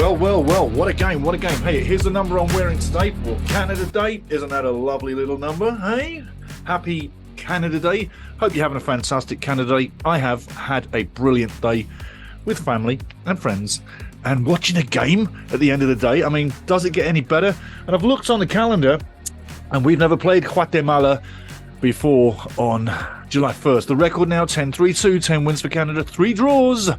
Well, what a game, what a game. Hey, here's the number I'm wearing today for Canada Day. Isn't that a lovely little number, hey? Happy Canada Day. Hope you're having a fantastic Canada Day. I have had a brilliant day with family and friends and watching a game at the end of the day. I mean, does it get any better? And I've looked on the calendar and we've never played Guatemala before on July 1st. The record now 10-3-2, 10 wins for Canada, 3 draws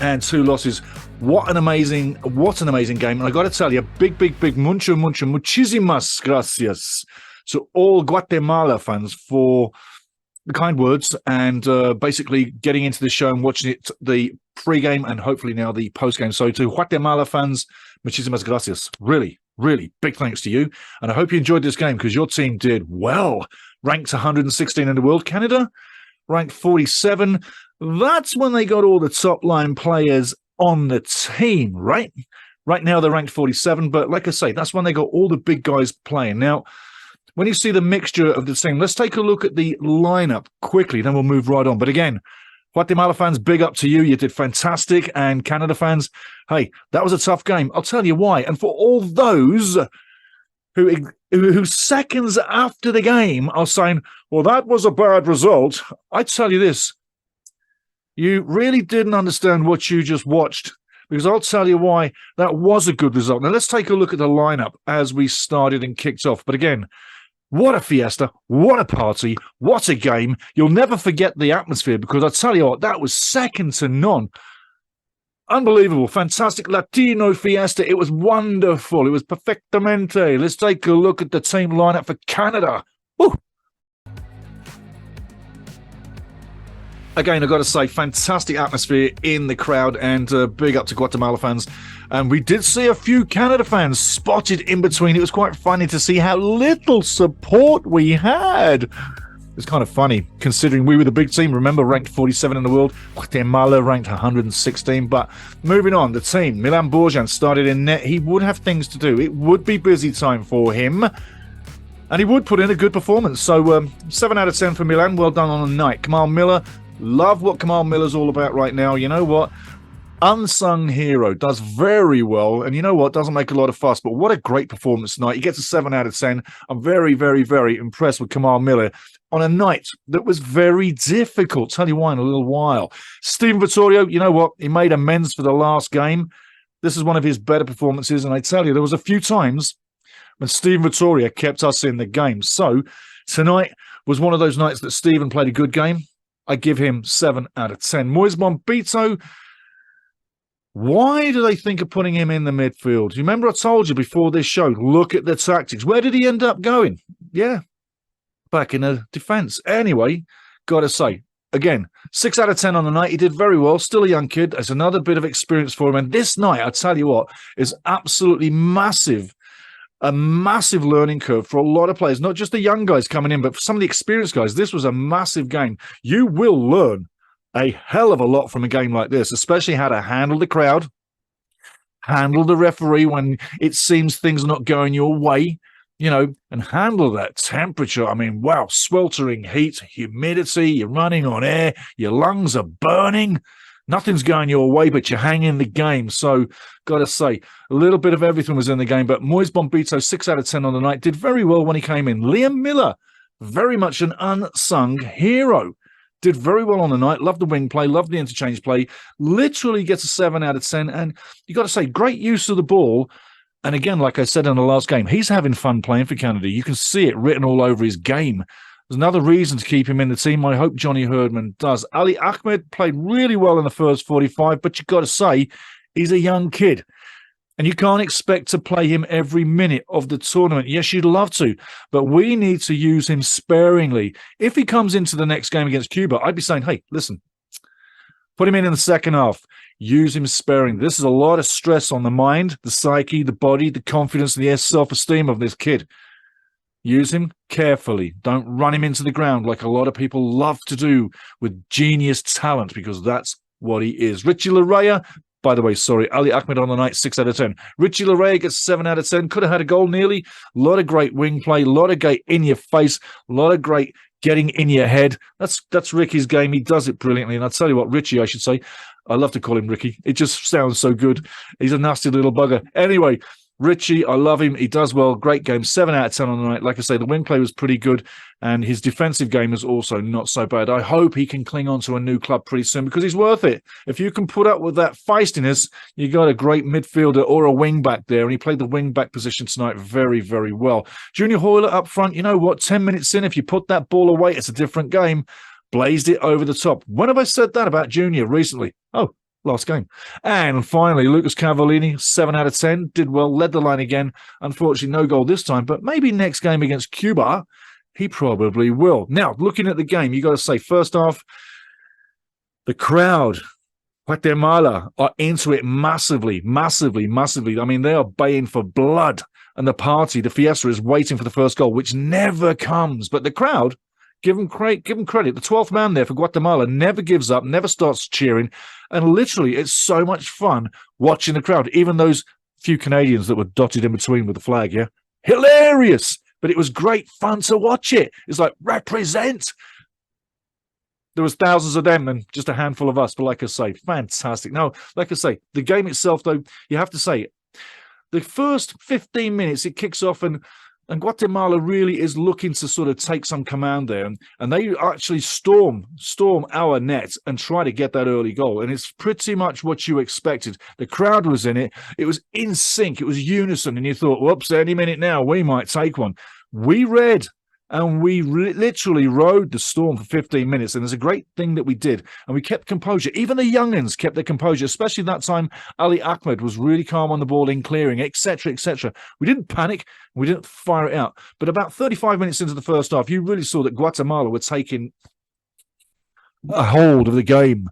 and 2 losses. What an amazing game. And I got to tell you, big muchísimas gracias to all Guatemala fans for the kind words and basically getting into the show and watching it, the pre-game and hopefully now the post-game. So to Guatemala fans, muchísimas gracias. Really big thanks to you. And I hope you enjoyed this game because your team did well. Ranked 116 in the world. Canada ranked 47. That's when they got all the top-line players on the team, right? Right now they're ranked 47, but like I say, that's when they got all the big guys playing. Now, when you see the mixture of the team, let's take a look at the lineup quickly, then we'll move right on. But again, Guatemala fans, big up to you. You did fantastic. And Canada fans, hey, that was a tough game. I'll tell you why. And for all those who seconds after the game are saying, well, that was a bad result, I tell you this, you really didn't understand what you just watched, because I'll tell you why that was a good result. Now, let's take a look at the lineup as we started and kicked off. But again, what a fiesta, what a party, what a game. You'll never forget the atmosphere, because I tell you what, that was second to none. Unbelievable, fantastic Latino fiesta. It was wonderful. It was perfectamente. Let's take a look at the team lineup for Canada. Woo! Again, I've got to say, fantastic atmosphere in the crowd, and big up to Guatemala fans. And we did see a few Canada fans spotted in between. It was quite funny to see how little support we had. It's kind of funny, considering we were the big team. Remember, ranked 47 in the world. Guatemala ranked 116. But moving on, the team. Milan Borjan started in net. He would have things to do. It would be busy time for him. And he would put in a good performance. So 7 out of 10 for Milan. Well done on the night. Kamal Miller. Love what Kamal Miller's all about right now. You know what? Unsung hero. Does very well. And you know what? Doesn't make a lot of fuss. But what a great performance tonight. He gets a 7 out of 10. I'm very impressed with Kamal Miller on a night that was very difficult. Tell you why in a little while. Steven Vittorio, you know what? He made amends for the last game. This is one of his better performances. And I tell you, there was a few times when Steven Vittorio kept us in the game. So tonight was one of those nights that Steven played a good game. I give him 7 out of 10. Moise Bombito, why do they think of putting him in the midfield? You remember I told you before this show, look at the tactics. Where did he end up going? Yeah, back in the defence. Anyway, got to say, again, 6 out of 10 on the night. He did very well. Still a young kid. There's another bit of experience for him. And this night, I tell you what, is absolutely massive. A massive learning curve for a lot of players, not just the young guys coming in, but for some of the experienced guys. This was a massive game. You will learn a hell of a lot from a game like this, especially how to handle the crowd, handle the referee when it seems things are not going your way, you know, and handle that temperature. I mean, wow, sweltering heat, humidity, you're running on air, your lungs are burning. Nothing's going your way, but you're hanging the game. So, got to say, a little bit of everything was in the game. But Moise Bombito, 6 out of 10 on the night, did very well when he came in. Liam Miller, very much an unsung hero. Did very well on the night. Loved the wing play, loved the interchange play. Literally gets a 7 out of 10. And you got to say, great use of the ball. And again, like I said in the last game, he's having fun playing for Canada. You can see it written all over his game. There's another reason to keep him in the team. I hope Johnny Herdman does. Ali Ahmed played really well in the first 45, but you've got to say, he's a young kid. And you can't expect to play him every minute of the tournament. Yes, you'd love to, but we need to use him sparingly. If he comes into the next game against Cuba, I'd be saying, hey, listen, put him in the second half. Use him sparingly. This is a lot of stress on the mind, the psyche, the body, the confidence, and the self-esteem of this kid. Use him carefully. Don't run him into the ground like a lot of people love to do with genius talent, because that's what he is. Richie Larea, by the way, sorry, Ali Ahmed on the night, 6 out of 10. Richie Larea gets 7 out of 10. Could have had a goal nearly. A lot of great wing play, a lot of great in your face, a lot of great getting in your head. That's Ricky's game. He does it brilliantly. And I'll tell you what, Richie, I should say, I love to call him Ricky. It just sounds so good. He's a nasty little bugger. Anyway, Richie, I love him. He does well. Great game. 7 out of 10 on the night. Like I say, the wing play was pretty good, and his defensive game is also not so bad. I hope he can cling on to a new club pretty soon because he's worth it. If you can put up with that feistiness, you got a great midfielder or a wing back there, and he played the wing back position tonight very, very well. Junior Hoyler up front, you know what? 10 minutes in, if you put that ball away, it's a different game. Blazed it over the top. When have I said that about Junior recently? Oh, last game. And finally, Lucas Cavallini, 7 out of 10, did well, led the line again. Unfortunately, no goal this time, but maybe next game against Cuba, he probably will. Now, looking at the game, you got to say, first half, the crowd, Guatemala, are into it massively, massively, massively. I mean, they are baying for blood, and the party, the fiesta, is waiting for the first goal, which never comes. But the crowd, give them credit. The 12th man there for Guatemala never gives up, never stops cheering. And literally, it's so much fun watching the crowd, even those few Canadians that were dotted in between with the flag, yeah? Hilarious! But it was great fun to watch it. It's like, represent! There was thousands of them and just a handful of us. But like I say, fantastic. Now, like I say, the game itself, though, you have to say, the first 15 minutes, it kicks off and Guatemala really is looking to sort of take some command there. And they actually storm our net and try to get that early goal. And it's pretty much what you expected. The crowd was in it. It was in sync. It was unison. And you thought, whoops, any minute now, we might take one. We read. And we literally rode the storm for 15 minutes. And there's a great thing that we did. And we kept composure. Even the young'uns kept their composure, especially that time Ali Ahmed was really calm on the ball in clearing, etc., etc. We didn't panic. We didn't fire it out. But about 35 minutes into the first half, you really saw that Guatemala were taking a hold of the game.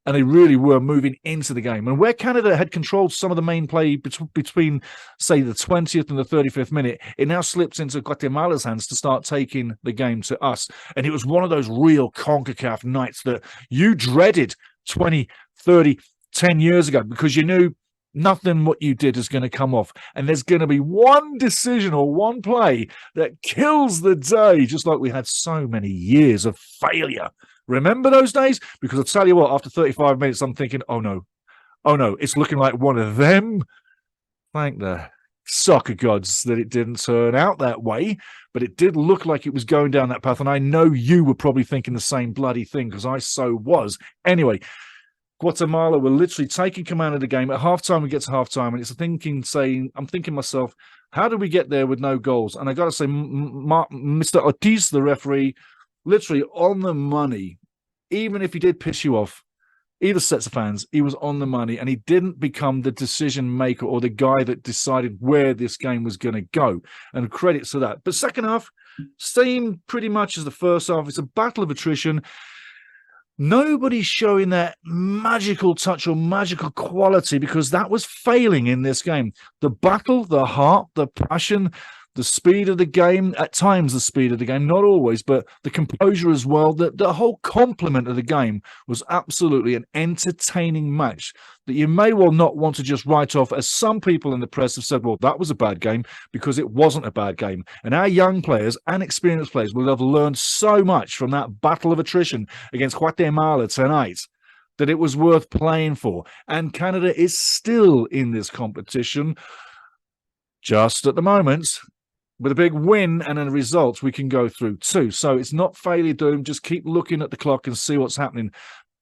And they really were moving into the game. And where Canada had controlled some of the main play between, say, the 20th and the 35th minute, it now slipped into Guatemala's hands to start taking the game to us. And it was one of those real CONCACAF nights that you dreaded 20, 30, 10 years ago because you knew nothing what you did is going to come off. And there's going to be one decision or one play that kills the day, just like we had so many years of failure. Remember those days? Because I'll tell you what, after 35 minutes, I'm thinking, oh no, it's looking like one of them. Thank the soccer gods that it didn't turn out that way, but it did look like it was going down that path. And I know you were probably thinking the same bloody thing because I so was. Anyway, Guatemala were literally taking command of the game. At halftime, we get to halftime, and it's I'm thinking myself, how did we get there with no goals? And I got to say, Mr. Ortiz, the referee, literally on the money. Even if he did piss you off, either sets of fans, he was on the money and he didn't become the decision maker or the guy that decided where this game was going to go. And credits to that. But second half, same pretty much as the first half. It's a battle of attrition. Nobody's showing that magical touch or magical quality because that was failing in this game. The battle, the heart, the passion, the speed of the game, at times the speed of the game, not always, but the composure as well. The whole complement of the game was absolutely an entertaining match that you may well not want to just write off, as some people in the press have said, well, that was a bad game, because it wasn't a bad game. And our young players and experienced players will have learned so much from that battle of attrition against Guatemala tonight that it was worth playing for. And Canada is still in this competition, just at the moment. With a big win and a result, we can go through too. So it's not failure doomed. Just keep looking at the clock and see what's happening.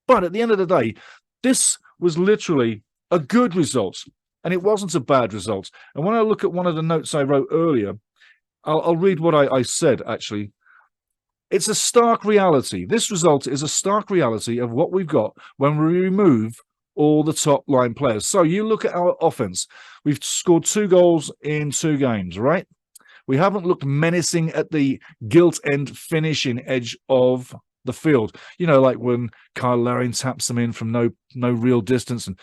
But at the end of the day, this was literally a good result, and it wasn't a bad result. And when I look at one of the notes I wrote earlier, I'll read what I said, actually. It's a stark reality. This result is a stark reality of what we've got when we remove all the top line players. So you look at our offense. We've scored 2 goals in 2 games, right? We haven't looked menacing at the gilt end finishing edge of the field. You know, like when Kyle Larin taps them in from no real distance and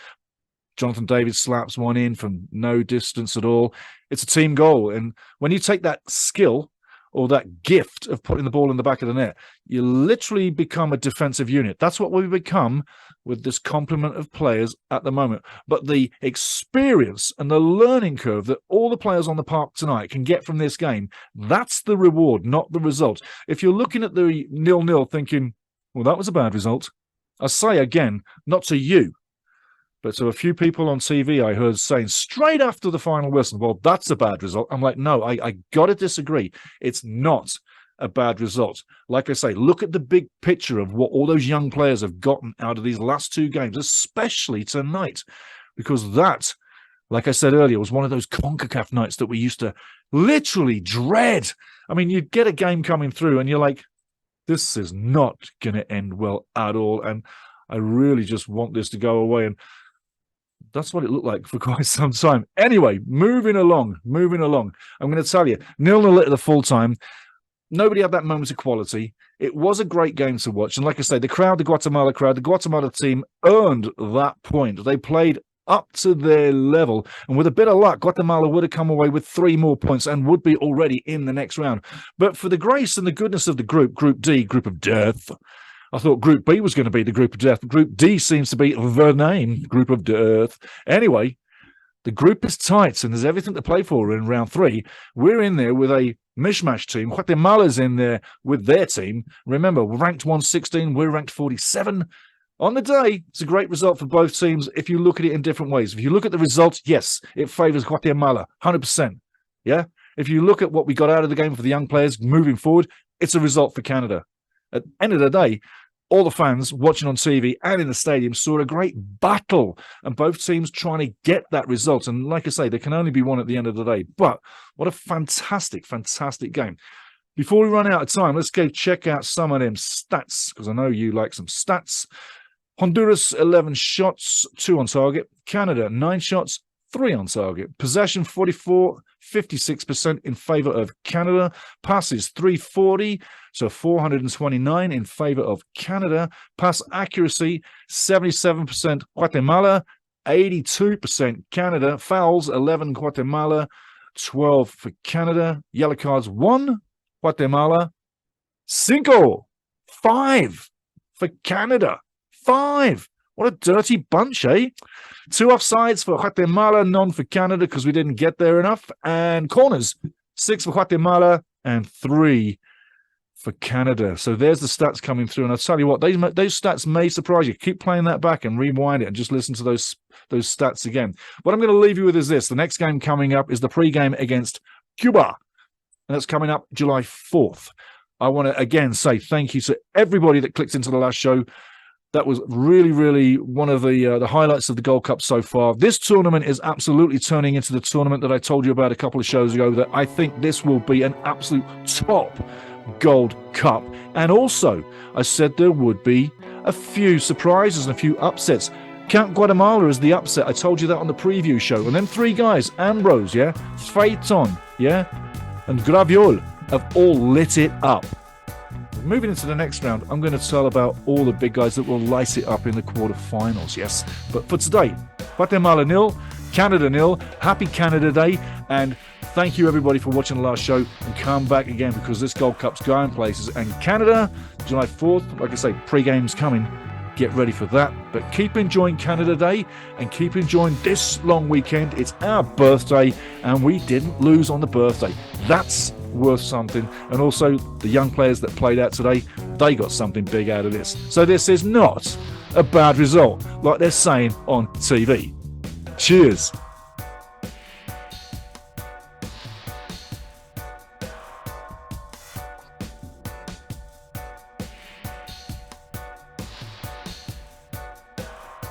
Jonathan David slaps one in from no distance at all. It's a team goal. And when you take that skill or that gift of putting the ball in the back of the net, you literally become a defensive unit. That's what we become with this complement of players at the moment. But the experience and the learning curve that all the players on the park tonight can get from this game, that's the reward, not the result. If you're looking at the 0-0 thinking, well, that was a bad result, I say again, not to you, but to a few people on TV I heard saying straight after the final whistle, well, that's a bad result. I'm like, no, I got to disagree. It's not a bad result. Like I say, look at the big picture of what all those young players have gotten out of these last two games, especially tonight, because that, like I said earlier, was one of those CONCACAF nights that we used to literally dread. I mean, you'd get a game coming through and you're like, this is not going to end well at all, and I really just want this to go away. And that's what it looked like for quite some time. Anyway, moving along. I'm going to tell you, 0-0 at the full time. Nobody had that moment of quality. It was a great game to watch. And like I say, the Guatemala team earned that point. They played up to their level. And with a bit of luck, Guatemala would have come away with 3 more points and would be already in the next round. But for the grace and the goodness of the Group D, Group of Death, I thought Group B was going to be the Group of Death. Group D seems to be the name, Group of Death. Anyway, the group is tight and there's everything to play for in round 3. We're in there with a mishmash team. Guatemala's in there with their team. Remember, we're ranked 116, we're ranked 47. On the day, it's a great result for both teams if you look at it in different ways. If you look at the results, yes, it favours Guatemala, 100%. Yeah? If you look at what we got out of the game for the young players moving forward, it's a result for Canada. At the end of the day, all the fans watching on TV and in the stadium saw a great battle and both teams trying to get that result. And like I say, there can only be one at the end of the day. But what a fantastic, fantastic game. Before we run out of time, let's go check out some of them stats, because I know you like some stats. Honduras, 11 shots, 2 on target. Canada, 9 shots, 3 on target. Possession, 44, 56% in favour of Canada. Passes, 340, so 429 in favour of Canada. Pass accuracy, 77% Guatemala, 82% Canada. Fouls, 11 Guatemala, 12 for Canada. Yellow cards, 1 Guatemala, 5 for Canada. 5. What a dirty bunch, eh? 2 offsides for Guatemala, none for Canada because we didn't get there enough. And corners, 6 for Guatemala and 3 for Canada. So there's the stats coming through. And I'll tell you what, those stats may surprise you. Keep playing that back and rewind it and just listen to those stats again. What I'm going to leave you with is this. The next game coming up is the pre-game against Cuba. And that's coming up July 4th. I want to, again, say thank you to everybody that clicked into the last show. That was really, really one of the highlights of the Gold Cup so far. This tournament is absolutely turning into the tournament that I told you about a couple of shows ago, that I think this will be an absolute top Gold Cup. And also, I said there would be a few surprises and a few upsets. Count Guatemala as the upset. I told you that on the preview show. And then 3 guys, Ambrose, yeah, Phaeton, yeah, and Graviol have all lit it up. Moving into the next round, I'm going to tell about all the big guys that will light it up in the quarterfinals, yes. But for today, Guatemala 0, Canada 0. Happy Canada Day, and thank you everybody for watching the last show, and come back again because this Gold Cup's going places. And Canada, July 4th, like I say, pre-game's coming. Get ready for that. But keep enjoying Canada Day and keep enjoying this long weekend. It's our birthday, and we didn't lose on the birthday. That's worth something. And also the young players that played out today, they got something big out of this. So this is not a bad result like they're saying on TV. Cheers.